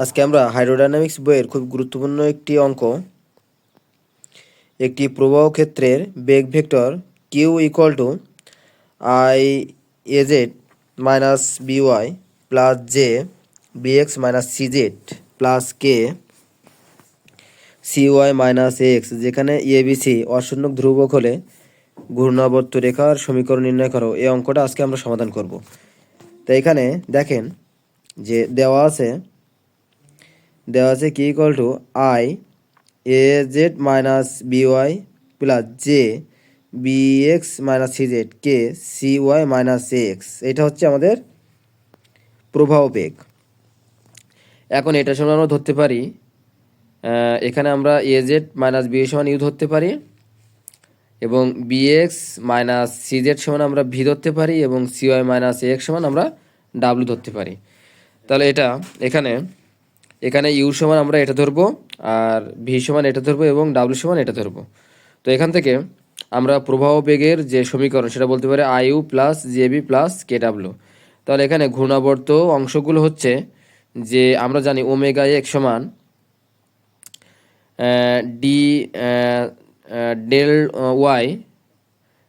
আজকে আমরা হাইড্রোডাইনামিক্স বইয়ের খুব গুরুত্বপূর্ণ একটি অঙ্ক, একটি প্রবাহ ক্ষেত্রের বেগ vector q equal to i a z minus b y plus j b x minus সিজেড plus k c y minus x, যেখানে এবিসি অশূন্যক ধ্রুবক হলে ঘূর্ণাবর্ত রেখার সমীকরণ নির্ণয় করো। এই অঙ্কটা আজকে আমরা সমাধান করব। তো এখানে দেখেন যে দেওয়া আছে কি equal to I A Z minus b y plus j b x minus CZ K c y minus x. এটা হচ্ছে আমাদের প্রবাহ বেগ। এখন এটা সমান আমরা ধরতে পারি, এখানে আমরা এ জেড মাইনাস বি সমান ইউ ধরতে পারি, এবং বিএক্স মাইনাস সিজেড সমান আমরা ভি ধরতে পারি, এবং সিওয়াই মাইনাস এক্স সমান আমরা ডাব্লু ধরতে পারি। তাহলে এখানে ইউ সমান আমরা এটা ধরবো, আর ভি সমান এটা ধরবো, এবং ডাব্লু সমান এটা ধরবো। তো এখান থেকে আমরা প্রবাহ বেগের যে সমীকরণ সেটা বলতে পারি I U plus JB plus K W. তাহলে এখানে ঘূর্ণাবর্ত অংশগুলো হচ্ছে যে আমরা জানি ওমেগা এক্স সমান ডি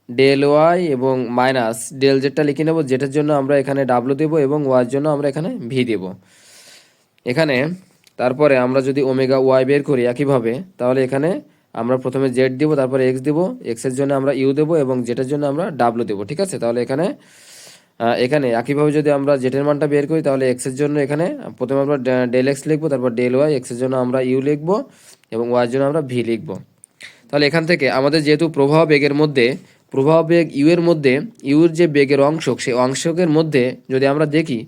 ডেল ওয়াই এবং মাইনাস ডেল জেডটা লিখে নেব, যেটার জন্য আমরা এখানে ডাব্লু দেবো এবং ওয়াইয়ের জন্য আমরা এখানে ভি দেব। এখানে তারপরে আমরা যদি ওমেগা ওয়াই বের করি একইভাবে, তাহলে এখানে আমরা প্রথমে জেড দেবো, তারপরে এক্স দেবো, এক্সের জন্য আমরা ইউ দেবো এবং জেটের জন্য আমরা ডাব্লু দেবো। ঠিক আছে, তাহলে এখানে একইভাবে যদি আমরা জেটের মানটা বের করি, তাহলে এক্সের জন্য এখানে প্রথমে আমরা ডেল এক্স লিখবো, তারপর ডেল ওয়াই, এক্সের জন্য আমরা ইউ লিখবো এবং ওয়াইয়ের জন্য আমরা ভি লিখবো। তাহলে এখান থেকে আমাদের যেহেতু প্রবাহ বেগ ইউ এর মধ্যে ইউর যে বেগের অংশ, সেই অংশকের মধ্যে যদি আমরা দেখি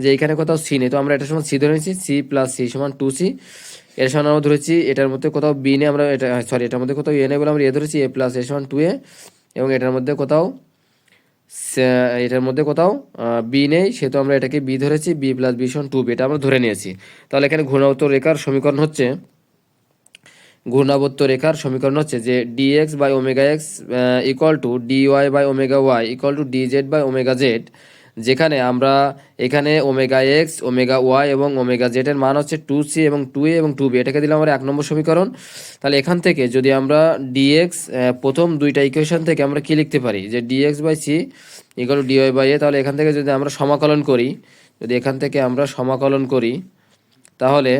যে এখানে কোথাও সি নেই, তো আমরা এটার সমান সি ধরে নিচ্ছি, সি প্লাস সি সমান 2c। এর সমান আমরা ধরেছি এটার মধ্যে কোথাও বি নেই, আমরা এটার মধ্যে কোথাও এ নেই বলে আমরা এ ধরেছি, এ প্লাস এ সমান 2a, এবং এটার মধ্যে কোথাও বি নেই, সেহেতু আমরা এটাকে বি ধরেছি, বি প্লাস বি সমান 2b, এটা আমরা ধরে নিয়েছি। তাহলে এখানে ঘূর্ণাবর্ত রেখার সমীকরণ হচ্ছে যে dx by omega X equal to dy by omega Y equal to dz by omega Z, যেখানে আমরা এখানে ওমেগা এক্স, ওমেগা ওয়াই এবং ওমেগা জেড এর মান হচ্ছে 2c এবং 2a এবং 2b, এটাকে দিলাম আমরা 1 নম্বর সমীকরণ। তাহলে এখান থেকে যদি আমরা dx প্রথম দুইটা ইকুয়েশন থেকে আমরা কি লিখতে পারি যে dx by c equal to dy by a। তাহলে এখান থেকে যদি আমরা সমাকলন করি, তাহলে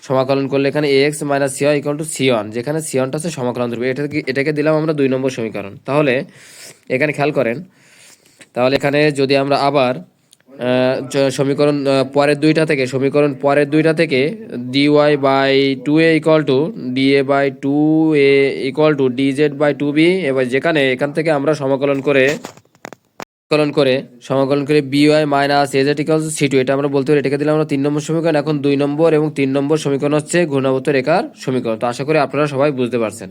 সমাকলন করলে এখানে ax minus CY equal to c1, যেখানে c1টা হচ্ছে সমাকলন ধ্রুবক, এটাকে দিলাম আমরা 2 নম্বর সমীকরণ। তাহলে এখানে খেয়াল করেন, তাহলে এখানে যদি আমরা আবার সমীকরণ পরের দুইটা থেকে dy by 2a equal to dA by 2a equal to dz by 2b, এবার যেখানে এখান থেকে আমরা সমাকলন করে B Y minus A Z equal to c2, এটা আমরা বলতে পারি, এটাকে দিলাম আমরা 3 নম্বর সমীকরণ। এখন 2 নম্বর এবং 3 নম্বর সমীকরণ হচ্ছে ঘূর্ণাবর্ত রেখার সমীকরণ। তো আশা করি আপনারা সবাই বুঝতে পারছেন।